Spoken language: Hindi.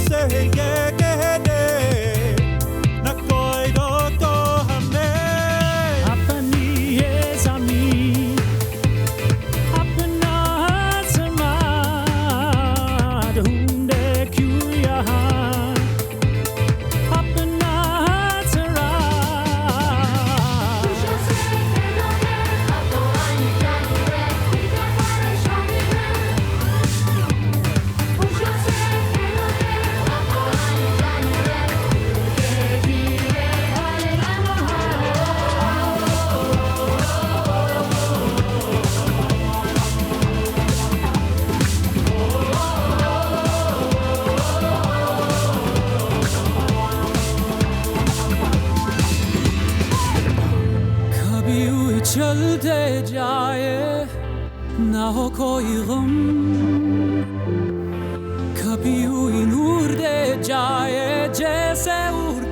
से ये कह दे न कोई रोको हमें अपनी ये ज़मीं अपना आसमां ढूंढे क्यों यहाँ अपना जरा कभी यूं चलते जाए ना हो कोई गम कभी यूं ही उड़ते जाए जैसे उड़